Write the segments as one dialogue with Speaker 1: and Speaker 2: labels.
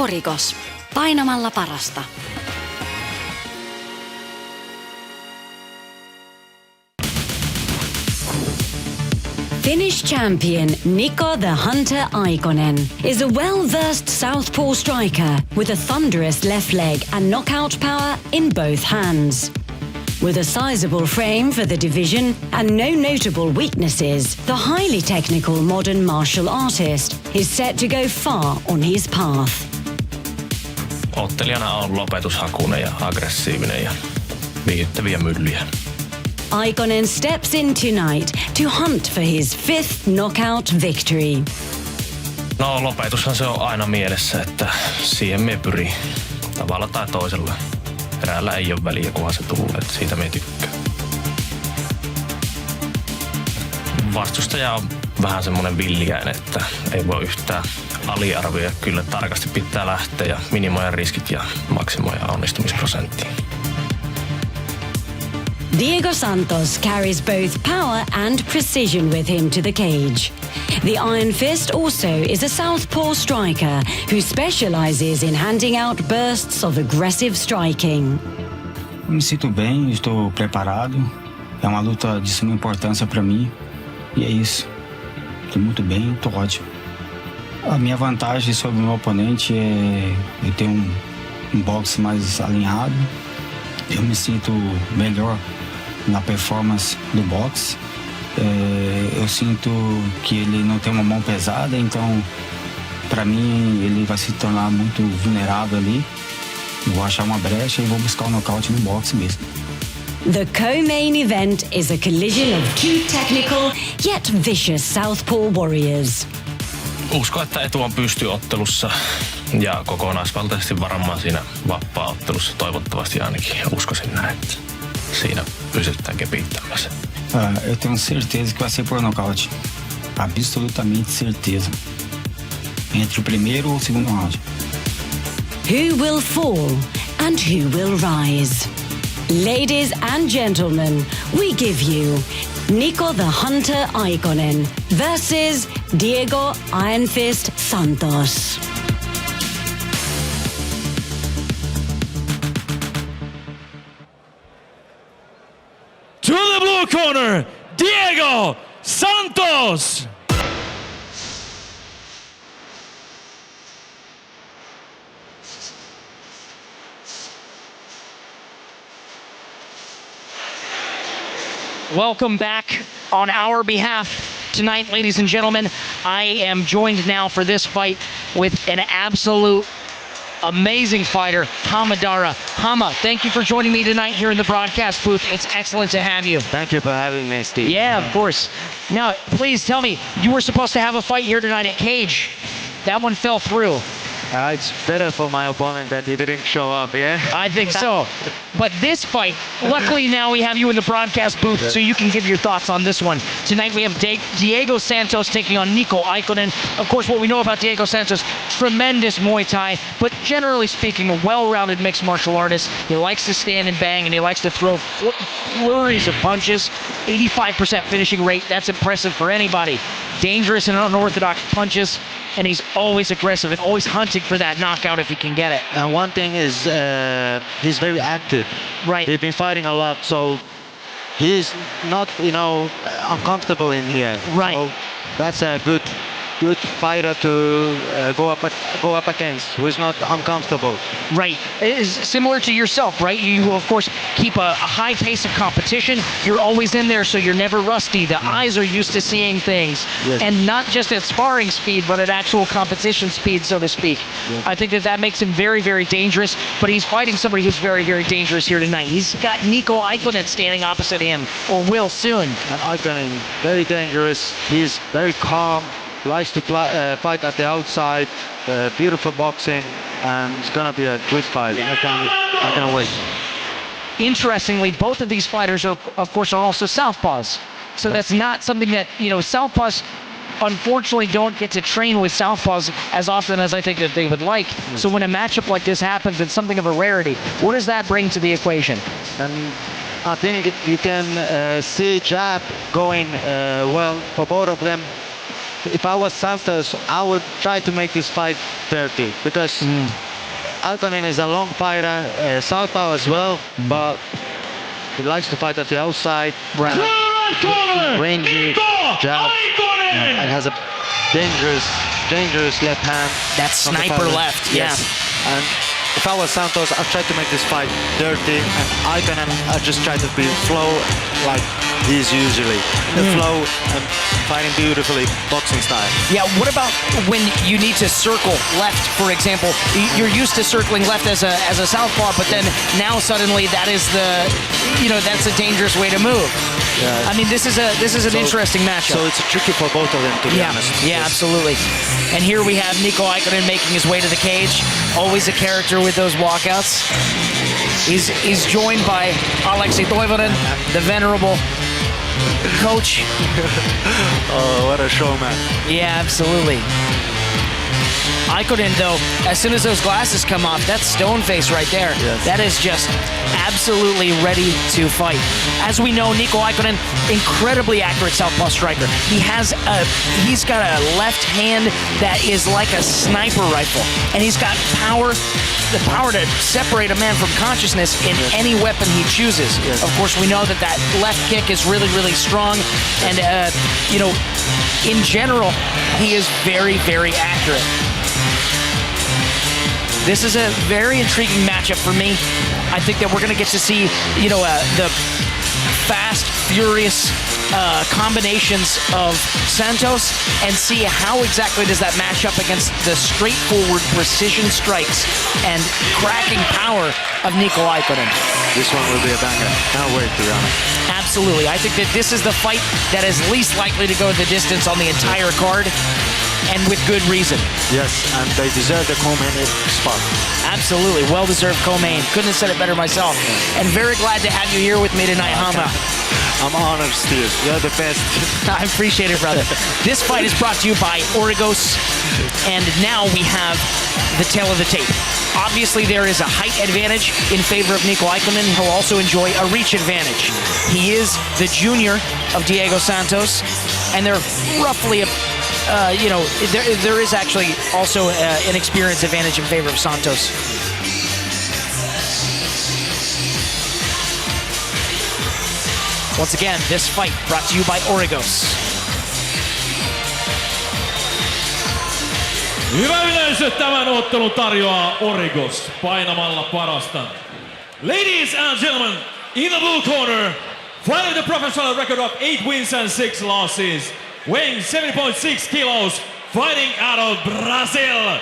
Speaker 1: Origos. Painamalla parasta. Finnish champion Niko the Hunter Aikonen is a well-versed southpaw striker with a thunderous left leg and knockout power in both hands. With a sizable frame for the division and no notable weaknesses, the highly technical modern martial artist is set to go far on his path.
Speaker 2: Ottelijana on lopetushakuinen ja aggressiivinen ja viihdyttäviä myllyjä.
Speaker 1: Aikonen steps in tonight to hunt for his 5th knockout victory.
Speaker 2: No lopetushan se on aina mielessä, että siihen me pyrin tavalla tai toisella. Eräällä ei ole väliä, kunhan se tulee, että siitä me tykkään. Vastustaja on vähän semmonen villiäinen, että ei voi yhtään aliarvioida. Kyllä tarkasti pitää lähteä ja minimoida riskit ja maksimoida onnistumisprosenttia.
Speaker 1: Diego Santos carries both power and precision with him to the cage. The Iron Fist also is a southpaw striker who specializes in handing out bursts of aggressive striking.
Speaker 3: Me sinto bem, estou preparado. É uma luta de suma importância para mim. E é isso. Estou muito bem, estou ótimo. A minha vantagem sobre o meu oponente é eu tenho um boxe mais alinhado. Eu me sinto melhor na performance do boxe. Eu sinto que ele não tem uma mão pesada, então para mim ele vai se tornar muito vulnerável ali. Eu vou achar uma brecha e vou buscar nocaute no boxe mesmo.
Speaker 1: The co-main event is a collision of two technical yet vicious southpaw warriors.
Speaker 2: Uskon, että etu on pystyottelussa ja kokonaisvaltaisesti varmaan siinä vapaa-ottelussa toivottavasti ainakin uskoisin näin, että siinä pysytään kepittämässä.
Speaker 3: Eu tenho certeza que vai ser por nocaute. Absolutamente certeza. Entre o primeiro ou o segundo round.
Speaker 1: Who will fall and who will rise? Ladies and gentlemen, we give you Niko the Hunter Aikonen versus Diego Iron Fist Santos.
Speaker 4: To the blue corner, Diego Santos.
Speaker 5: Welcome back on our behalf tonight, ladies and gentlemen. I am joined now for this fight with an absolute amazing fighter, Hamadara. Hama, thank you for joining me tonight here in the broadcast booth. It's excellent to have you.
Speaker 6: Thank you for having me, Steve.
Speaker 5: Yeah, of course. Now, please tell me, you were supposed to have a fight here tonight at Cage. That one fell through.
Speaker 6: It's better for my opponent that he didn't show up, yeah?
Speaker 5: I think so. But this fight, luckily now we have you in the broadcast booth so you can give your thoughts on this one. Tonight we have Diego Santos taking on Niko Aikonen. Of course, what we know about Diego Santos, tremendous Muay Thai, but generally speaking, a well-rounded mixed martial artist. He likes to stand and bang, and he likes to throw flurries of punches. 85% finishing rate, that's impressive for anybody. Dangerous and unorthodox punches. And he's always aggressive and always hunting for that knockout if he can get it.
Speaker 6: And one thing is he's very active.
Speaker 5: Right.
Speaker 6: He's been fighting a lot, so he's not, uncomfortable in here.
Speaker 5: Right.
Speaker 6: So that's a good fighter to go up against, who is not uncomfortable.
Speaker 5: Right. It is similar to yourself, right? You, of course, keep a high pace of competition. You're always in there, so you're never rusty. The eyes are used to seeing things.
Speaker 6: Yes.
Speaker 5: And not just at sparring speed, but at actual competition speed, so to speak.
Speaker 6: Yes.
Speaker 5: I think that makes him very, very dangerous, but he's fighting somebody who's very, very dangerous here tonight. He's got Niko Aikonen standing opposite him, or will soon.
Speaker 6: And Aikonen, very dangerous. He's very calm. Likes to fight at the outside, beautiful boxing, and it's gonna be a good fight. I can't wait.
Speaker 5: Interestingly, both of these fighters, of course, are also southpaws. So that's not something that, southpaws unfortunately don't get to train with southpaws as often as I think that they would like. So when a matchup like this happens, it's something of a rarity. What does that bring to the equation?
Speaker 6: And I think you can see jab going well for both of them. if I was Santos, I would try to make this fight 30 because Aikonen is a long fighter, southpaw as well, but he likes to fight at the outside. Rangy jab, and has a dangerous left hand.
Speaker 5: That sniper left,
Speaker 6: yes. And if I was Santos, I'd try to make this fight dirty, and Aikonen, I'd just try to be flow like he's usually. The flow and fighting beautifully, boxing style.
Speaker 5: Yeah, what about when you need to circle left, for example? You're used to circling left as a southpaw, but then now suddenly that is that's a dangerous way to move.
Speaker 6: Yeah.
Speaker 5: I mean, this is an interesting matchup.
Speaker 6: So it's tricky for both of them, to be honest.
Speaker 5: Yeah, absolutely. And here we have Niko Aikonen making his way to the cage. Always a character with those walkouts. He's joined by Aleksi Toivonen, the venerable coach.
Speaker 6: Oh, what a showman.
Speaker 5: Yeah, absolutely. Aikonen, though, as soon as those glasses come off, that's stone face right there.
Speaker 6: Yes.
Speaker 5: That is just absolutely ready to fight. As we know, Niko Aikonen, incredibly accurate southpaw striker. He's got a left hand that is like a sniper rifle, and he's got the power to separate a man from consciousness in any weapon he chooses.
Speaker 6: Yes.
Speaker 5: Of course, we know that left kick is really, really strong, and in general, he is very, very accurate. This is a very intriguing matchup for me. I think that we're going to get to see, the fast, furious combinations of Santos and see how exactly does that match up against the straightforward precision strikes and cracking power of Niko Aikonen.
Speaker 6: This one will be a banger. Can't wait, to be honest.
Speaker 5: Absolutely. I think that this is the fight that is least likely to go the distance on the entire card, and with good reason.
Speaker 6: Yes, and they deserve the co-main spot.
Speaker 5: Absolutely, well-deserved co-main. Couldn't have said it better myself. And very glad to have you here with me tonight, Hama.
Speaker 6: I'm honored, Steve. You're the best.
Speaker 5: I appreciate it, brother. This fight is brought to you by Origos, and now we have the tail of the tape. Obviously, there is a height advantage in favor of Niko Aikonen. He'll also enjoy a reach advantage. He is the junior of Diego Santos, and they're roughly there is actually also an experience advantage in favor of Santos. Once again, this fight brought to you by Origos.
Speaker 4: Hyvä yleisö, tämän ottelun tarjoaa Origos painamalla parasta. Ladies and gentlemen, in the blue corner, fighting the professional record of 8 wins and 6 losses, weighing 70.6 kilos, fighting out of Brazil,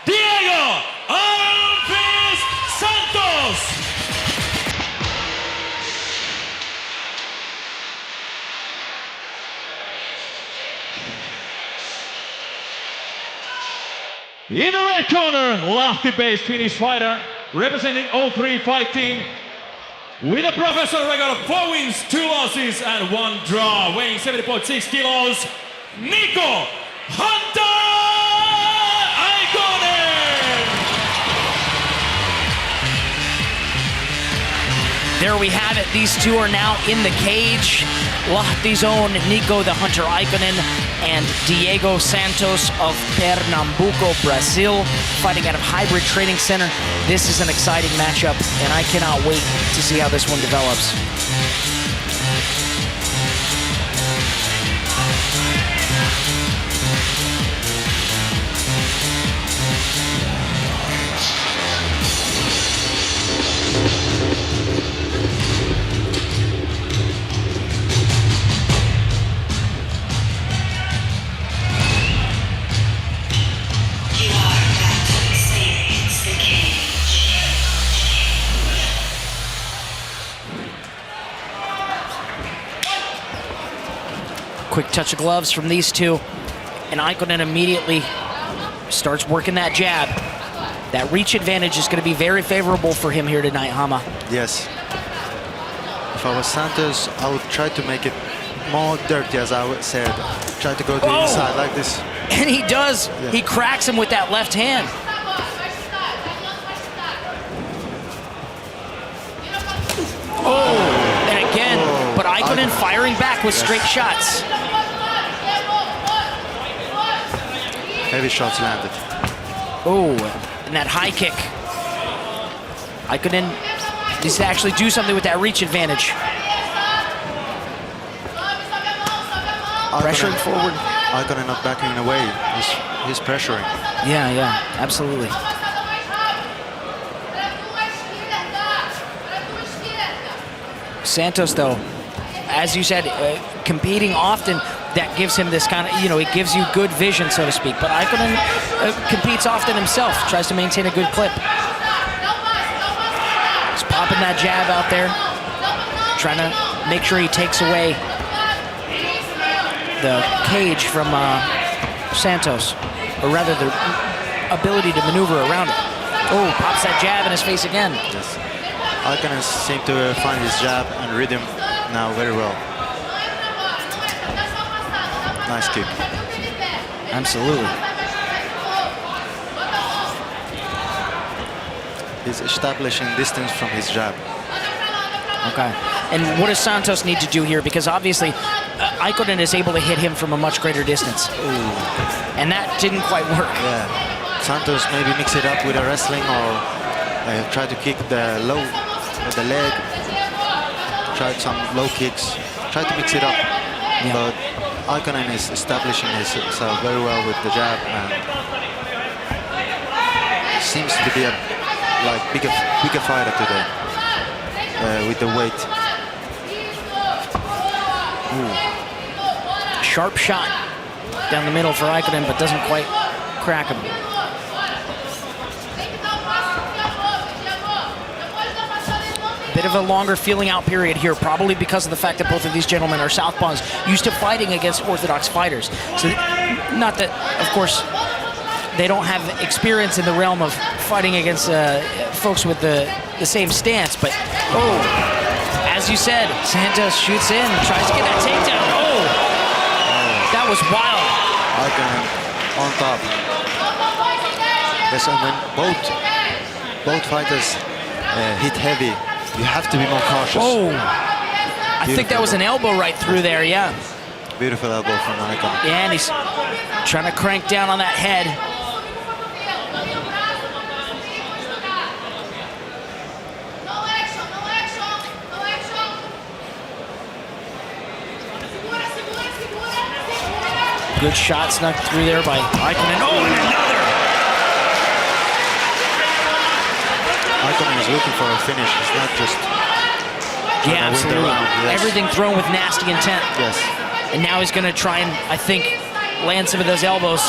Speaker 4: Diego Iron Fist Santos! In the red corner, lofty-based Finnish fighter, representing 03 Fighting, with a professional record of 4 wins, 2 losses, and 1 draw, weighing 70.6 kilos, Niko Hunter Aikonen!
Speaker 5: There we have it. These two are now in the cage. Lahti's own Niko the Hunter Aikonen and Diego Santos of Pernambuco, Brazil, fighting out of Hybrid Training Center. This is an exciting matchup, and I cannot wait to see how this one develops. Quick touch of gloves from these two, and Aikonen immediately starts working that jab. That reach advantage is going to be very favorable for him here tonight, Hama.
Speaker 6: Yes. If I was Santos, I would try to make it more dirty, as I said. Try to go to the inside like this.
Speaker 5: And he does. Yeah. He cracks him with that left hand. And again, but Aikonen firing back with straight shots.
Speaker 6: Heavy shots landed.
Speaker 5: Oh, and that high kick. Aikonen needs to actually do something with that reach advantage. Pressuring forward.
Speaker 6: Aikonen not backing away. He's pressuring.
Speaker 5: Yeah, absolutely. Santos, though, as you said, competing often, that gives him this kind of, it gives you good vision, so to speak. But Aikonen competes often himself, tries to maintain a good clip. He's popping that jab out there, trying to make sure he takes away the cage from Santos, or rather the ability to maneuver around it. Oh, pops that jab in his face again.
Speaker 6: Yes. Aikonen seems to find his jab and rhythm now very well. Nice kick.
Speaker 5: Absolutely.
Speaker 6: He's establishing distance from his jab.
Speaker 5: Okay. And what does Santos need to do here? Because obviously, Aikonen is able to hit him from a much greater distance.
Speaker 6: Ooh.
Speaker 5: And that didn't quite work.
Speaker 6: Yeah. Santos maybe mix it up with a wrestling or try to kick the low with the leg. Try some low kicks. Try to mix it up.
Speaker 5: Yeah.
Speaker 6: But Aikonen is establishing himself very well with the jab and seems to be a bigger fighter today with the weight.
Speaker 5: Ooh. Sharp shot down the middle for Aikonen, but doesn't quite crack him. Bit of a longer feeling out period here, probably because of the fact that both of these gentlemen are southpaws, used to fighting against orthodox fighters. So, not that, of course, they don't have experience in the realm of fighting against folks with the same stance, but, oh, as you said, Santos shoots in, tries to get that takedown. Oh, that was wild.
Speaker 6: Aikonen on top. Yes, and when both fighters hit heavy, you have to be more cautious.
Speaker 5: Oh, I think that was an elbow right through there, yeah.
Speaker 6: Beautiful elbow from Aikonen.
Speaker 5: Yeah, and he's trying to crank down on that head. Good shot snuck through there by Aikonen. Oh, and another!
Speaker 6: Aikonen is looking for a finish. It's not just
Speaker 5: yeah, absolutely.
Speaker 6: Yes.
Speaker 5: Everything thrown with nasty intent.
Speaker 6: Yes.
Speaker 5: And now he's going to try and, I think, land some of those elbows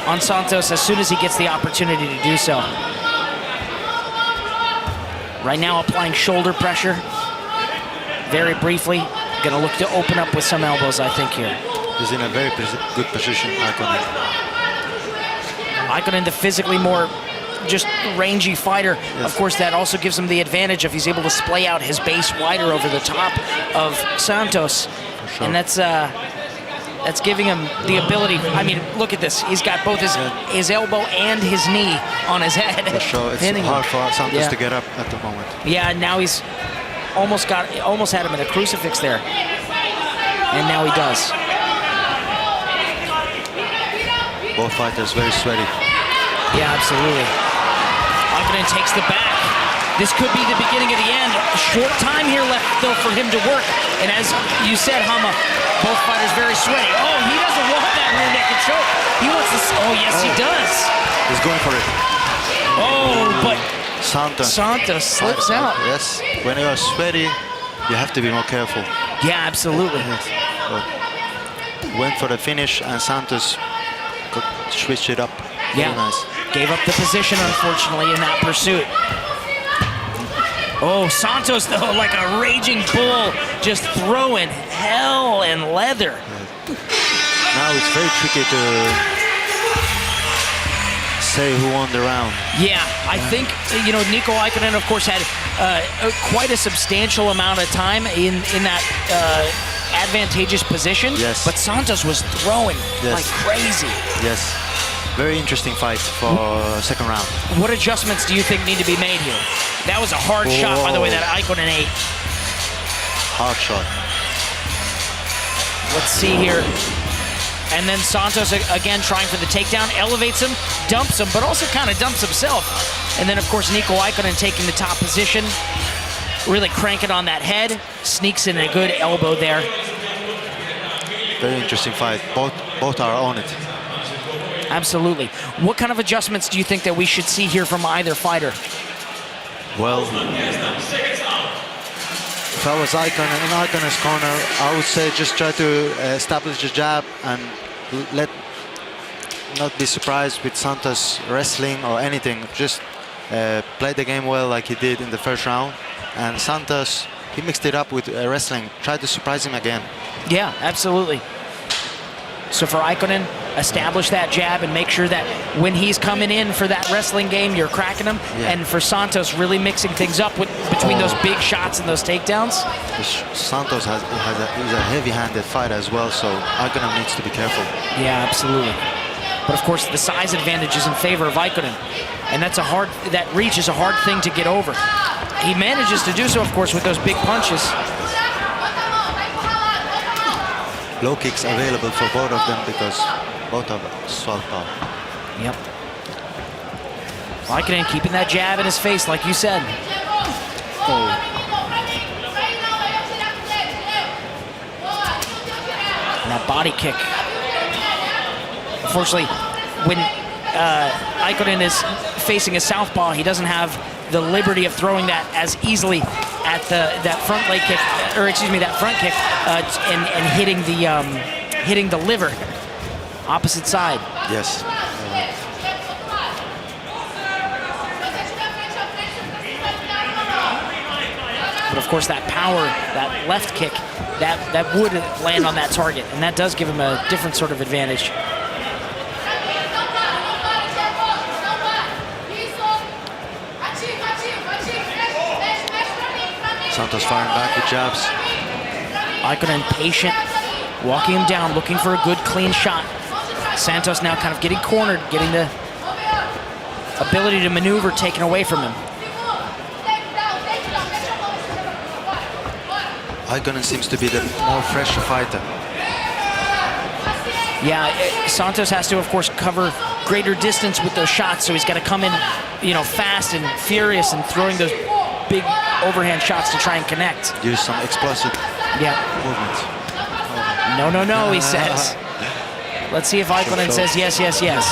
Speaker 5: on Santos as soon as he gets the opportunity to do so. Right now, applying shoulder pressure. Very briefly, going to look to open up with some elbows, I think, here.
Speaker 6: He's in a very good position, Aikonen.
Speaker 5: Aikonen, the physically more just rangy fighter.
Speaker 6: Yes.
Speaker 5: Of course, that also gives him the advantage if he's able to splay out his base wider over the top of Santos.
Speaker 6: Sure.
Speaker 5: And that's giving him the ability. I mean, look at this. He's got both his elbow and his knee on his head.
Speaker 6: For sure, it's hard for Santos to get up at the moment.
Speaker 5: Yeah, now he's almost had him in a crucifix there. And now he does.
Speaker 6: Both fighters very sweaty.
Speaker 5: Yeah, absolutely. Aikonen takes the back. This could be the beginning of the end. A short time here left, though, for him to work. And as you said, Hama, both fighters very sweaty. Oh, he doesn't want that rear naked choke. He wants this. Oh, yes, he does.
Speaker 6: He's going for it.
Speaker 5: Oh, but
Speaker 6: Santos
Speaker 5: slips out.
Speaker 6: Yes, when you are sweaty, you have to be more careful.
Speaker 5: Yeah, absolutely.
Speaker 6: Yes. Went for the finish, and Santos could switch it up.
Speaker 5: Yeah,
Speaker 6: very nice.
Speaker 5: Gave up the position, unfortunately, in that pursuit. Oh, Santos, though, like a raging bull, just throwing hell and leather.
Speaker 6: Now it's very tricky to say who won the round.
Speaker 5: Yeah, I think, Niko Aikonen, of course, had quite a substantial amount of time in that advantageous position.
Speaker 6: Yes.
Speaker 5: But Santos was throwing like crazy.
Speaker 6: Yes. Very interesting fight for second round.
Speaker 5: What adjustments do you think need to be made here? That was a hard shot, by the way, that Aikonen ate.
Speaker 6: Hard shot.
Speaker 5: Let's see here. And then Santos, again, trying for the takedown, elevates him, dumps him, but also kind of dumps himself. And then, of course, Niko Aikonen taking the top position, really cranking on that head, sneaks in a good elbow there.
Speaker 6: Very interesting fight. Both are on it.
Speaker 5: Absolutely. What kind of adjustments do you think that we should see here from either fighter?
Speaker 6: Well, if I was Aikonen in Aikonen's corner, I would say just try to establish the jab and not be surprised with Santos wrestling or anything. Just play the game well like he did in the first round. And Santos, he mixed it up with wrestling. Tried to surprise him again.
Speaker 5: Yeah, absolutely. So for Aikonen, establish that jab and make sure that when he's coming in for that wrestling game, you're cracking him.
Speaker 6: Yeah.
Speaker 5: And for Santos, really mixing things up between those big shots and those takedowns.
Speaker 6: Santos is a heavy-handed fighter as well, so Aikonen needs to be careful.
Speaker 5: Yeah, absolutely. But of course, the size advantage is in favor of Aikonen. And that reach is a hard thing to get over. He manages to do so, of course, with those big punches.
Speaker 6: Low kicks available for both of them because both of them southpaw.
Speaker 5: Yep. Aikonen keeping that jab in his face, like you said. Oh. And that body kick. Unfortunately, when Aikonen is facing a southpaw, he doesn't have the liberty of throwing that as easily at that front leg kick, or excuse me, that front kick, and hitting the liver, opposite side.
Speaker 6: Yes.
Speaker 5: But of course, that power, that left kick, that would land on that target, and that does give him a different sort of advantage.
Speaker 6: Santos firing back with jabs.
Speaker 5: Aikonen patient, walking him down, looking for a good, clean shot. Santos now kind of getting cornered, getting the ability to maneuver taken away from him.
Speaker 6: Aikonen seems to be the more fresher fighter.
Speaker 5: Yeah, Santos has to, of course, cover greater distance with those shots, so he's got to come in, fast and furious and throwing those big overhand shots to try and connect.
Speaker 6: Use some explosive movements.
Speaker 5: No, he says. Let's see if Aikonen says yes, yes, yes.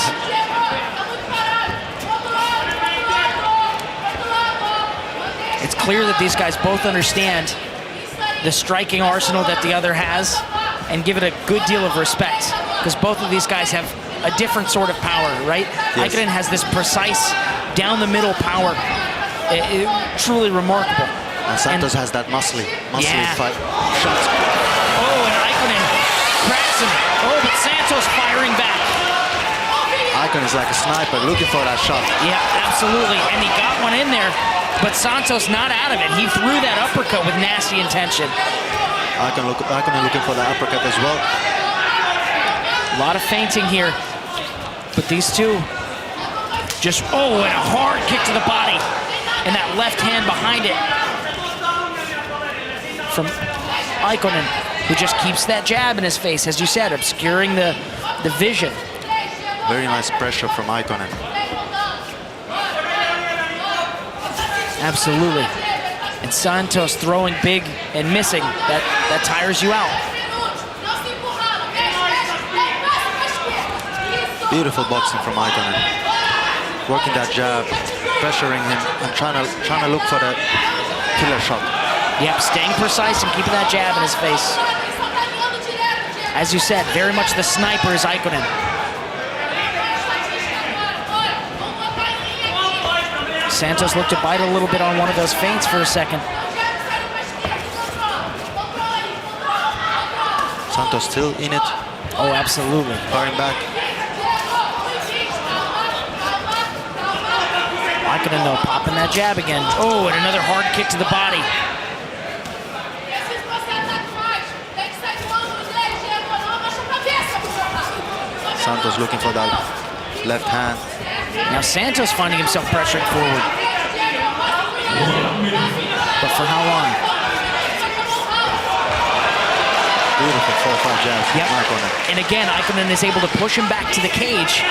Speaker 5: It's clear that these guys both understand the striking arsenal that the other has and give it a good deal of respect, because both of these guys have a different sort of power, right? Yes. Aikonen has this precise down-the-middle power. Truly remarkable.
Speaker 6: And Santos has that muscly fight shots.
Speaker 5: Oh, and Aikonen cracks him. Oh, but Santos firing back.
Speaker 6: Aikonen is like a sniper looking for that shot.
Speaker 5: Yeah, absolutely. And he got one in there, but Santos not out of it. He threw that uppercut with nasty intention.
Speaker 6: Aikonen looking for the uppercut as well.
Speaker 5: A lot of feinting here, but these two just, and a hard kick to the body. And that left hand behind it from Aikonen, who just keeps that jab in his face, as you said, obscuring the vision.
Speaker 6: Very nice pressure from Aikonen.
Speaker 5: Absolutely. And Santos throwing big and missing, that tires you out.
Speaker 6: Beautiful boxing from Aikonen. Working that jab, pressuring him, and trying to look for that killer shot.
Speaker 5: Yep, staying precise and keeping that jab in his face. As you said, very much the sniper is Aikonen. Santos looked to bite a little bit on one of those feints for a second.
Speaker 6: Santos still in it.
Speaker 5: Oh, absolutely.
Speaker 6: Firing back.
Speaker 5: Aikonen, though, popping that jab again. Oh, and another hard kick to the body.
Speaker 6: Santos looking for that left hand.
Speaker 5: Now Santos finding himself pressured forward. But for how long?
Speaker 6: Beautiful perfect 4-5 jabs.
Speaker 5: Yep.
Speaker 6: Aikonen.
Speaker 5: And again, Aikonen is able to push him back to the cage,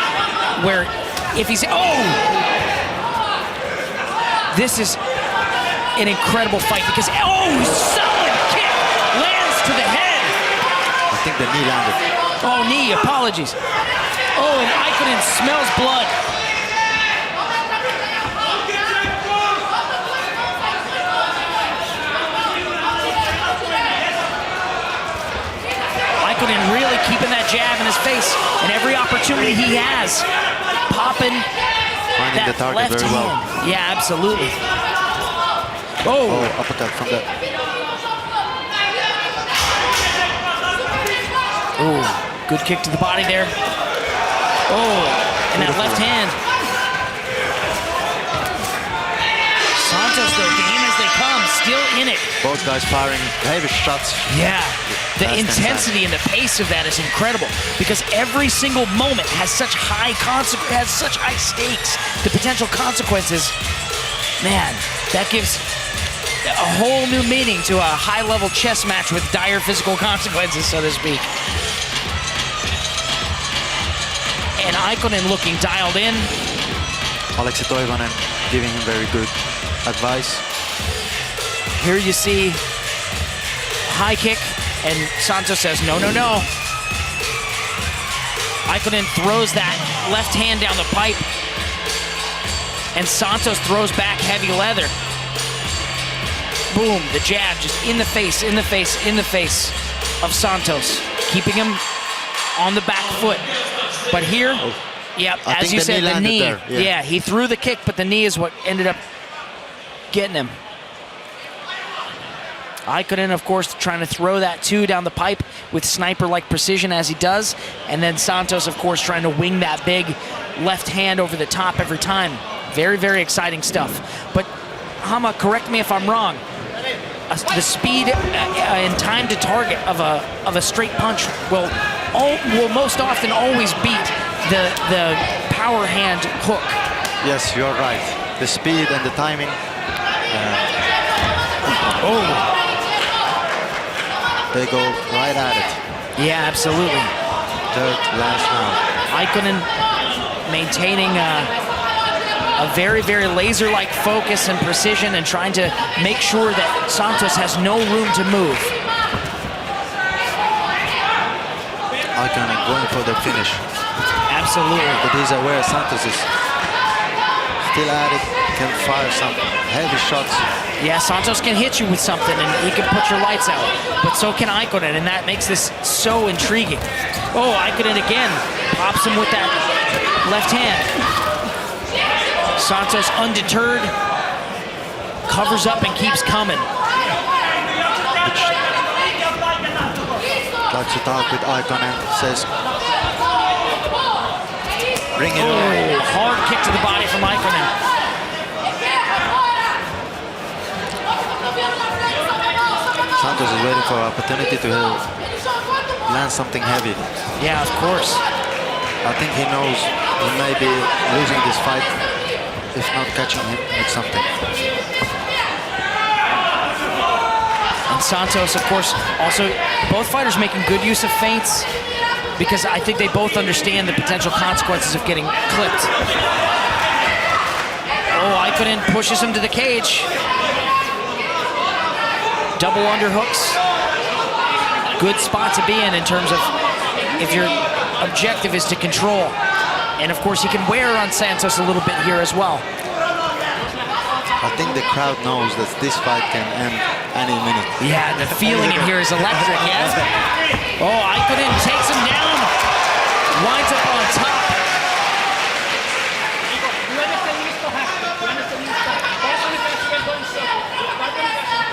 Speaker 5: where if he's, this is an incredible fight because, solid kick lands to the head.
Speaker 6: I think the knee landed.
Speaker 5: Oh, knee, apologies. Oh, and Aikonen smells blood. Aikonen really keeping that jab in his face, and every opportunity he has, popping
Speaker 6: Finding
Speaker 5: that
Speaker 6: the target
Speaker 5: left
Speaker 6: very well.
Speaker 5: hand. Yeah, absolutely.
Speaker 6: Oh, uppercut from the...
Speaker 5: Oh, good kick to the body there. Oh, and that left hand. Santos, though, game as they come, still in it.
Speaker 6: Both guys firing heavy shots.
Speaker 5: Yeah, the
Speaker 6: Last
Speaker 5: intensity and the pace of that is incredible because every single moment has such high stakes. The potential consequences, man, that gives a whole new meaning to a high-level chess match with dire physical consequences, so to speak. And Aikonen looking dialed in.
Speaker 6: Aleksi Toivonen giving him very good advice.
Speaker 5: Here you see high kick, and Santos says, no, no, no. Aikonen throws that left hand down the pipe, and Santos throws back heavy leather. Boom, the jab just in the face, in the face, in the face of Santos, keeping him on the back foot. But here, as you said, the knee. Yeah, he threw the kick, but the knee is what ended up getting him. Aikonen, of course, trying to throw that too down the pipe with sniper-like precision as he does. And then Santos, of course, trying to wing that big left hand over the top every time. Very, very exciting stuff. But Hama, correct me if I'm wrong. The speed and time to target of a straight punch will most often always beat the power hand hook.
Speaker 6: Yes, you're right. The speed and the timing. They go right at it.
Speaker 5: Yeah, absolutely.
Speaker 6: Third, last round.
Speaker 5: Aikonen maintaining a very, very laser-like focus and precision and trying to make sure that Santos has no room to move.
Speaker 6: Aikonen going for the finish.
Speaker 5: Absolutely.
Speaker 6: But he's aware Santos is still at it, can fire some heavy shots.
Speaker 5: Yeah, Santos can hit you with something and he can put your lights out. But so can Aikonen, and that makes this so intriguing. Oh, Aikonen again pops him with that left hand. Santos undeterred, covers up and keeps coming.
Speaker 6: Tries to talk with Aikonen, says, bring it on.
Speaker 5: Hard kick to the body from Aikonen.
Speaker 6: Santos is waiting for an opportunity to land something heavy.
Speaker 5: Yeah, of course.
Speaker 6: I think he knows he may be losing this fight if not catching him with something.
Speaker 5: And Santos, of course, also, both fighters making good use of feints because I think they both understand the potential consequences of getting clipped. Oh, Aikonen pushes him to the cage. Double underhooks. Good spot to be in terms of if your objective is to control. And of course, he can wear on Santos a little bit here as well.
Speaker 6: I think the crowd knows that this fight can end any minute.
Speaker 5: Yeah, the feeling in here is electric, yes? Oh, Aikonen takes him down. Winds up on top.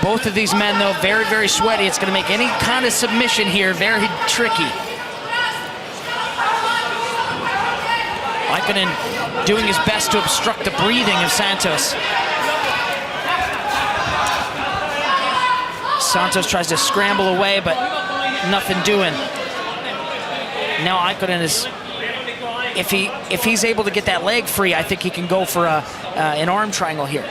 Speaker 5: Both of these men, though, very, very sweaty. It's going to make any kind of submission here very tricky. Aikonen doing his best to obstruct the breathing of Santos. Santos tries to scramble away, but nothing doing. Now Aikonen is, if he's able to get that leg free, I think he can go for an arm triangle here.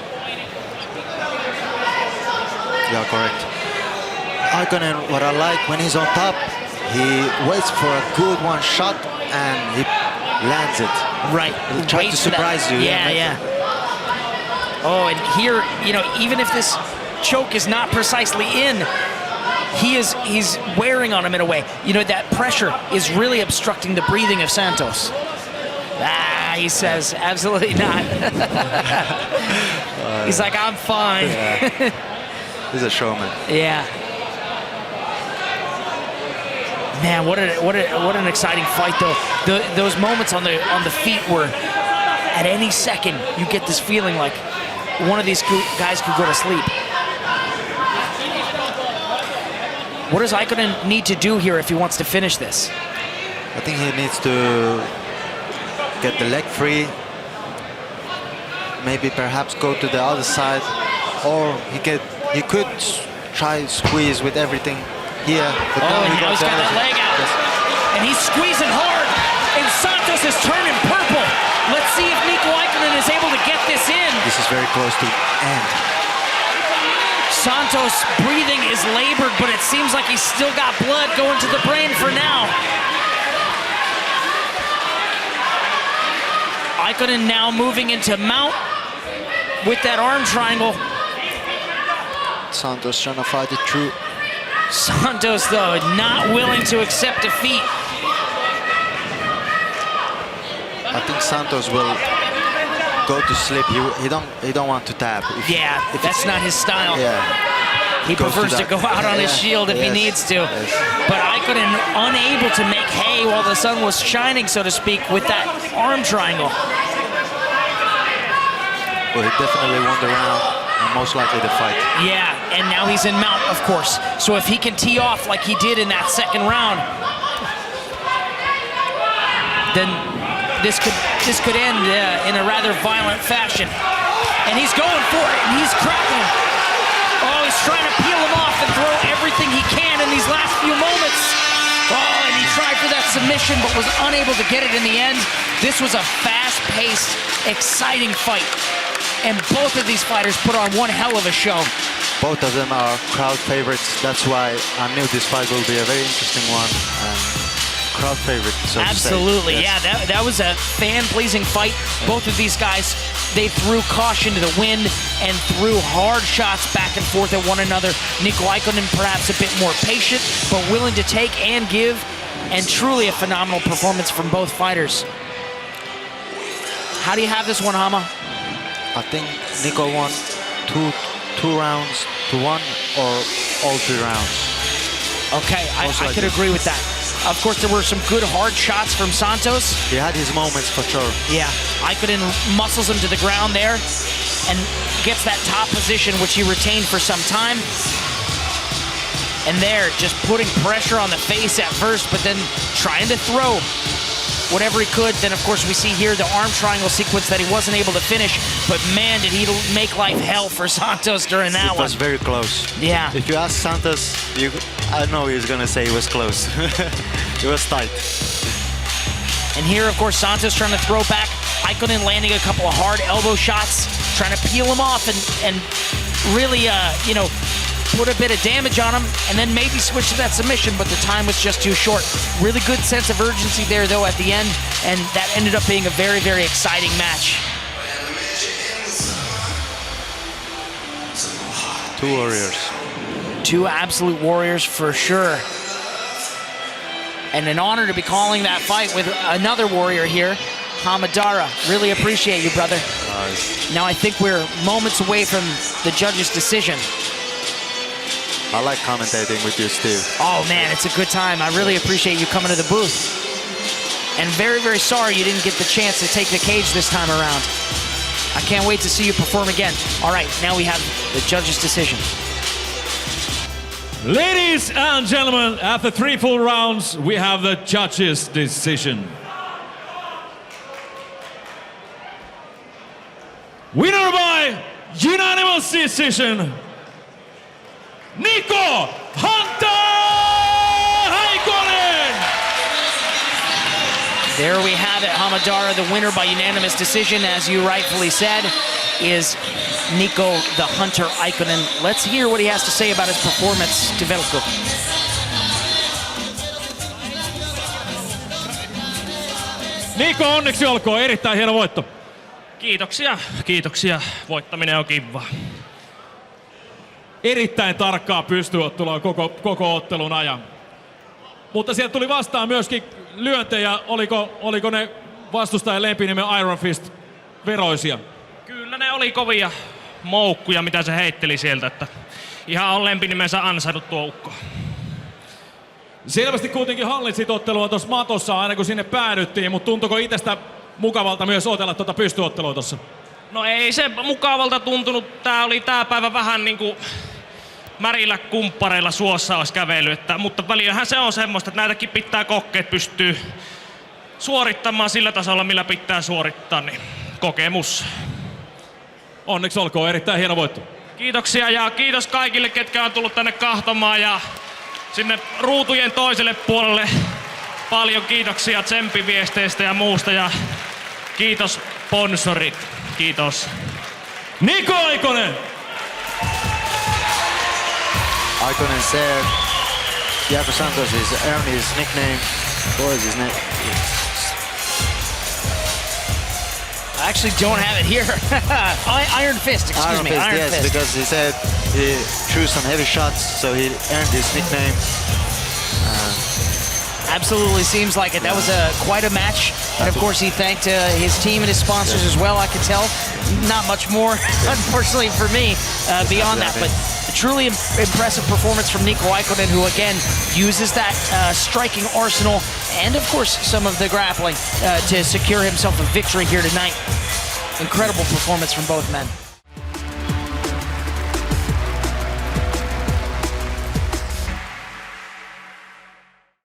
Speaker 6: Yeah, correct. Aikonen, what I like when he's on top, He waits for a good one shot and he lands it.
Speaker 5: Right.
Speaker 6: He'll try to surprise you.
Speaker 5: Yeah. Oh, and here, you know, even if this choke is not precisely in, he's wearing on him in a way. You know, that pressure is really obstructing the breathing of Santos. He says, absolutely not. He's like, I'm fine.
Speaker 6: Yeah. He's a showman.
Speaker 5: Yeah. Man, what an exciting fight, though. Those moments on the feet where at any second you get this feeling like one of these guys could go to sleep. What does Aikonen need to do here if he wants to finish this?
Speaker 6: I think he needs to get the leg free. Maybe perhaps go to the other side, or he could try squeeze with everything here. But
Speaker 5: and now he's got that leg out. Yes. And he's squeezing hard, and Santos is turning purple. Let's see if Niko Aikonen is able to get this in.
Speaker 6: This is very close to end.
Speaker 5: Santos' breathing is labored, but it seems like he's still got blood going to the brain for now. Aikonen now moving into mount with that arm triangle.
Speaker 6: Santos trying to fight it through.
Speaker 5: Santos, though, not willing to accept defeat.
Speaker 6: I think Santos will go to sleep. He don't want to tap.
Speaker 5: If that's not his style.
Speaker 6: Yeah.
Speaker 5: He prefers to go out on his shield if he needs to.
Speaker 6: Yes.
Speaker 5: But Aikonen unable to make hay while the sun was shining, so to speak, with that arm triangle.
Speaker 6: Well, he definitely won the round and most likely the fight.
Speaker 5: Yeah, and now he's in mount, of course. So if he can tee off like he did in that second round, then this could end in a rather violent fashion. And he's going for it, and he's cracking. Oh, he's trying to peel him off and throw everything he can in these last few moments. Oh, and he tried for that submission, but was unable to get it in the end. This was a fast-paced, exciting fight. And both of these fighters put on one hell of a show.
Speaker 6: Both of them are crowd favorites. That's why I knew this fight will be a very interesting one. Crowd favorite, so
Speaker 5: absolutely,
Speaker 6: to say. Yes.
Speaker 5: Yeah, that was a fan-pleasing fight. Both of these guys, they threw caution to the wind and threw hard shots back and forth at one another. Niko Aikonen perhaps a bit more patient, but willing to take and give, and truly a phenomenal performance from both fighters. How do you have this one, Hama?
Speaker 6: I think Niko won two rounds to one, or all 3 rounds.
Speaker 5: Okay, I could agree with that. Of course, there were some good hard shots from Santos.
Speaker 6: He had his moments for sure.
Speaker 5: Yeah, Aikonen muscles him to the ground there and gets that top position, which he retained for some time. And there, just putting pressure on the face at first, but then trying to throw whatever he could. Then, of course, we see here the arm triangle sequence that he wasn't able to finish. But, man, did he make life hell for Santos during that one.
Speaker 6: It was very close.
Speaker 5: Yeah.
Speaker 6: If you ask Santos, I know he's going to say it was close. It was tight.
Speaker 5: And here, of course, Santos trying to throw back. Aikonen landing a couple of hard elbow shots, trying to peel him off and really, put a bit of damage on him, and then maybe switch to that submission, but the time was just too short. Really good sense of urgency there, though, at the end, and that ended up being a very, very exciting match.
Speaker 6: 2 warriors.
Speaker 5: 2 absolute warriors for sure. And an honor to be calling that fight with another warrior here, Hamadara. Really appreciate you, brother. Now I think we're moments away from the judge's decision.
Speaker 6: I like commentating with you, Steve.
Speaker 5: Oh, man, it's a good time. I really appreciate you coming to the booth. And very, very sorry you didn't get the chance to take the cage this time around. I can't wait to see you perform again. All right, now we have the judge's decision.
Speaker 4: Ladies and gentlemen, after 3 full rounds, we have the judge's decision. Winner by unanimous decision, Niko Aikonen!
Speaker 5: There we have it, Hamadara, the winner by unanimous decision, as you rightfully said, is Niko the Hunter Aikonen. Let's hear what he has to say about his performance to Velko.
Speaker 4: Niko, onneksi olkoon. Erittäin hieno voitto.
Speaker 7: Kiitoksia. Voittaminen on kivaa.
Speaker 4: Erittäin tarkkaa pystyottelua koko ottelun ajan. Mutta sieltä tuli vastaan myöskin lyöntejä. Oliko ne vastustajan lempinimen Iron Fist veroisia?
Speaker 7: Kyllä ne oli kovia moukkuja, mitä se heitteli sieltä. Että ihan on lempinimensä ansainnut tuo ukko.
Speaker 4: Selvästi kuitenkin hallitsit ottelua tuossa matossa aina kun sinne päädyttiin, mutta tuntuiko itsestä mukavalta myös otella tuota pystyottelua tuossa?
Speaker 7: No ei se mukavalta tuntunut. Tää päivä vähän niinku märillä kumppareilla suossa olisi kävely. Mutta välillähän se on semmoista, että näitäkin pitää kokkeet pystyy suorittamaan sillä tasolla, millä pitää suorittaa. Niin kokemus.
Speaker 4: Onneksi olkoon, erittäin hieno voitto.
Speaker 7: Kiitoksia ja kiitos kaikille, ketkä on tullut tänne kahtomaan ja sinne ruutujen toiselle puolelle. Paljon kiitoksia tsemppiviesteistä ja muusta ja kiitos sponsorit. Kiitos.
Speaker 4: Niko Aikonen!
Speaker 6: Aikonen said Diego Santos is earned his nickname. What is his name?
Speaker 5: I actually don't have it here. Iron Fist, excuse me. Iron
Speaker 6: Fist,
Speaker 5: Fist.
Speaker 6: because he said he threw some heavy shots, so he earned his nickname.
Speaker 5: Absolutely seems like it. That was quite a match. And of course he thanked his team and his sponsors as well, I could tell. Not much more, unfortunately for me, beyond that. But a truly impressive performance from Niko Aikonen, who again uses that striking arsenal and of course some of the grappling to secure himself a victory here tonight. Incredible performance from both men.